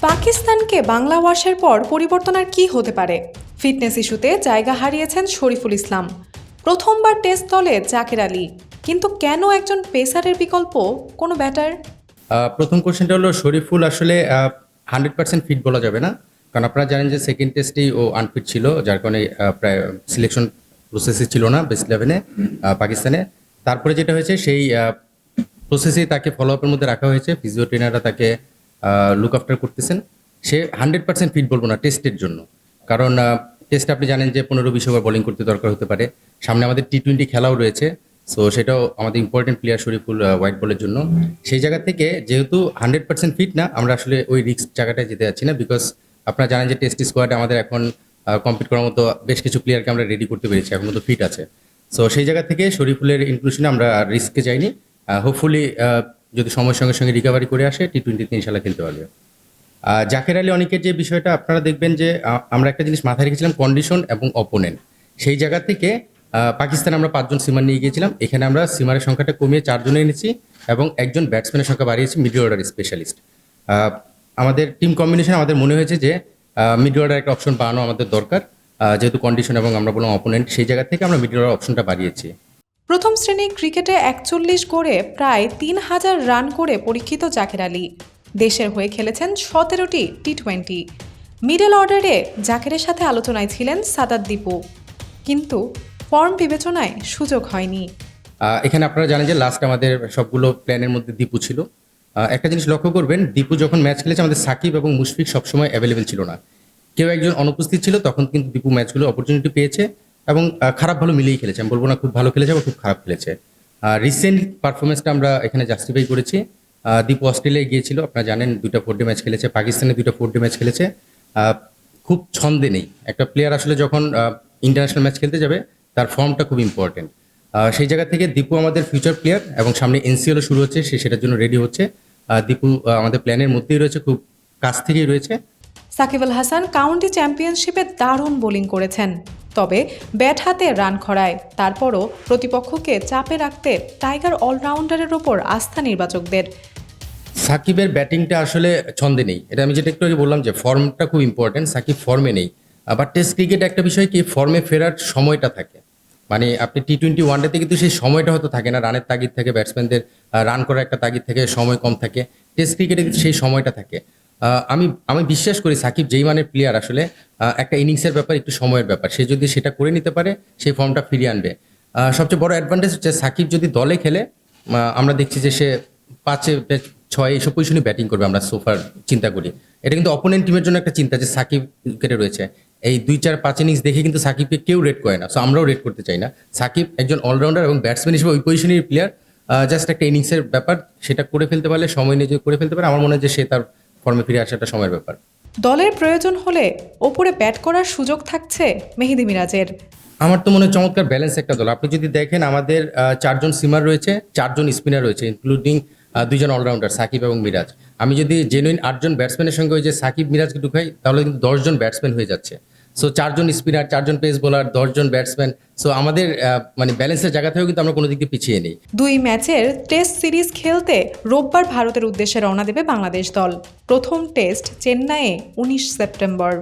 পাকিস্তানকে বাংলা ওয়াশের পর পরিবর্তন আর কি হতে পারে? ফিটনেস ইস্যুতে জায়গা হারিয়েছেন শরীফুল ইসলাম, প্রথমবার টেস্ট দলে জাকের আলী, কিন্তু কেন একজন পেসারের বিকল্প কোনো ব্যাটার? প্রথম কোশ্চেনটা হলো শরীফুল আসলে 100% ফিট বলা যাবে না, কারণ আপনারা জানেন যে সেকেন্ড টেস্টেই ও আনফিট ছিল, যার কারণে প্রায় সিলেকশন প্রসেসে ছিল না বেস্ট 11-এ পাকিস্তানে। তারপরে যেটা হয়েছে সেই প্রসেসেই তাকে ফলো আপের মধ্যে রাখা হয়েছে, ফিজিও ট্রেনাররা তাকে লুক আফটার করতেছেন। সে 100% ফিট বলবো না টেস্টের জন্য, কারণ টেস্টে আপনি জানেন যে 15-20 ওভার বোলিং করতে দরকার হতে পারে, সামনে আমাদের টি-20 খেলাও রয়েছে। সো সেটাও আমাদের ইম্পর্টেন্ট প্লেয়ার শরীফুল হোয়াইট বলের জন্য। সেই জায়গা থেকে যেহেতু 100% ফিট না, আমরা আসলে ওই রিস্ক জায়গাটায় যেতে যাচ্ছি না, বিকজ আপনারা জানেন যে টেস্ট স্কোয়াডে আমাদের এখন কম্পিট করার মতো বেশ কিছু প্লেয়ারকে আমরা রেডি করতে পেরেছি, এখন মতো ফিট আছে। সো সেই জায়গা থেকে শরীফুলের ইনক্লুশনে আমরা রিস্কে যাইনি। হোপফুলি যদি সময়ের সঙ্গে সঙ্গে রিকভারি করে আসে টি-20-তে ইনশাল্লাহ খেলতে পারবে। জাকের আলী অনেকের যে বিষয়টা আপনারা দেখবেন যে আমরা একটা জিনিস মাথায় রেখেছিলাম, কন্ডিশন এবং অপোনেন্ট। সেই জায়গা থেকে পাকিস্তানে আমরা 5 জন সিমার নিয়ে গিয়েছিলাম, এখানে আমরা সিমারের সংখ্যাটা কমিয়ে 4 জনে এনেছি এবং একজন ব্যাটসম্যানের সংখ্যা বাড়িয়েছি, মিডল অর্ডার স্পেশালিস্ট। আমাদের টিম কম্বিনেশন আমাদের মনে হয়েছে যে মিডল অর্ডার একটা অপশন বাড়ানো আমাদের দরকার, যেহেতু কন্ডিশন এবং আমরা বললাম অপোনেন্ট, সেই জায়গা থেকে আমরা মিডল অর্ডার অপশনটা বাড়িয়েছি। প্রথম শ্রেণীর ক্রিকেটে 41 গড়ে প্রায় 3000 রান করে পরীক্ষিত জাকের আলী। দেশের হয়ে খেলেছেন 17টি টি-20। মিডল অর্ডারে জাকেরের সাথে আলোচনায় ছিলেন সাদাত দীপু, কিন্তু ফর্ম বিবেচনায় সুযোগ হয়নি। এখানে আপনারা জানেন যে লাস্ট আমাদের সবগুলো প্ল্যানের মধ্যে দীপু ছিল। একটা জিনিস লক্ষ্য করবেন, দীপু যখন ম্যাচ খেলেছে আমাদের সাকিব এবং মুশফিক সবসময় অ্যাভেলেবেল ছিল না, কেউ একজন অনুপস্থিত ছিল, তখন কিন্তু দীপু ম্যাচগুলো অপরচুনিটি পেয়েছে এবং খারাপ ভালো মিলিয়েই খেলেছে। আমি বলবো না খুব ভালো খেলেছে বা খুব খারাপ খেলেছে। রিসেন্ট পারফরমেন্সটা আমরা এখানে জাস্টিফাই করেছি। দীপু অস্ট্রেলিয়ায় গিয়েছিল, আপনারা জানেন 2টা 4-ডে ম্যাচ খেলেছে, পাকিস্তানে 2টা 4-ডে ম্যাচ খেলেছে। খুব ছন্দে নেই একটা প্লেয়ার, আসলে যখন ইন্টারন্যাশনাল ম্যাচ খেলতে যাবে তার ফর্মটা খুব ইম্পর্টেন্ট। সেই জায়গা থেকে দীপু আমাদের ফিউচার প্লেয়ার এবং সামনে এনসিএলও শুরু হচ্ছে, সে সেটার জন্য রেডি হচ্ছে। দীপু আমাদের প্ল্যানের মধ্যেই রয়েছে, খুব কাছ থেকেই রয়েছে। সাকিব আল হাসান কাউন্টি চ্যাম্পিয়নশিপে দারুণ বোলিং করেছেন, তবে ব্যাট হাতে রান খরায়। তারপরও প্রতিপক্ষকে চাপে রাখতে টাইগার অলরাউন্ডারের ওপর আস্থা নির্বাচকদের। সাকিবের ব্যাটিংটা আসলে ছন্দে নেই, এটা আমি যেটা একটু আগে বললাম যে ফর্মটা খুব ইম্পর্টেন্ট, সাকিব ফর্মে নেই। আবার টেস্ট ক্রিকেট একটা বিষয় কি, ফর্মে ফেরার সময়টা থাকে, মানে আপনি টি-20 ওয়ানডেতে কিন্তু সেই সময়টা হয়তো থাকে না, রানের তাগিদ থাকে, ব্যাটসম্যানদের রান করার একটা তাগিদ থাকে, সময় কম থাকে। টেস্ট ক্রিকেটে কিন্তু সেই সময়টা থাকে। আমি বিশ্বাস করি সাকিব যেই মানের প্লেয়ার, আসলে একটা ইনিংসের ব্যাপার, একটু সময়ের ব্যাপার, সে যদি সেটা করে নিতে পারে সেই ফর্মটা ফিরিয়ে আনবে। সবচেয়ে বড় অ্যাডভান্টেজ হচ্ছে সাকিব যদি দলে খেলে, আমরা দেখছি যে সে 5-এ 6 এইসব পজিশনে ব্যাটিং করবে, আমরা সোফার চিন্তা করি। এটা কিন্তু অপোনেন্ট টিমের জন্য একটা চিন্তা যে সাকিব উইকেটে রয়েছে। এই 2-4-5 ইনিংস দেখে কিন্তু সাকিবকে কেউ রেট করে না, সো আমরাও রেট করতে চাই না। সাকিব একজন অলরাউন্ডার এবং ব্যাটসম্যান হিসেবে ওই পজিশনের প্লেয়ার, জাস্ট একটা ইনিংসের ব্যাপার, সেটা করে ফেলতে পারলে, সময় নিয়ে যদি করে ফেলতে পারে, আমার মনে হয় যে সে তার ফর্মে ফিরে আসাটা সময়ের ব্যাপার। দলের প্রয়োজন হলে ওপরে ব্যাট করার সুযোগ থাকছে মেহেদী মিরাজের। আমার তো মনে হয় চমৎকার ব্যালেন্স একটা দল। আপনি যদি দেখেন আমাদের 4 জন সিমার রয়েছে, 4 জন স্পিনার রয়েছে, ইনক্লুডিং 2 জন অলরাউন্ডার সাকিব এবং মিরাজ। আমি যদি জেনুইন 8 জন ব্যাটসম্যানের সঙ্গে ওই যে সাকিব মিরাজকে ঢুকাই, তাহলে কিন্তু 10 জন ব্যাটসম্যান হয়ে যাচ্ছে। সো 4 জন স্পিনার, 4 জন পেস বোলার, 10 জন ব্যাটসম্যান। সো আমাদের মানে ব্যালেন্সের জায়গা থেকেও কিন্তু আমরা কোনো দিক দিয়ে পিছিয়ে নেই। 2 ম্যাচের টেস্ট সিরিজ খেলতে রোববার ভারতের উদ্দেশ্যে রওনা দেবে বাংলাদেশ দল। প্রথম টেস্ট চেন্নাইয়ে 19 সেপ্টেম্বর।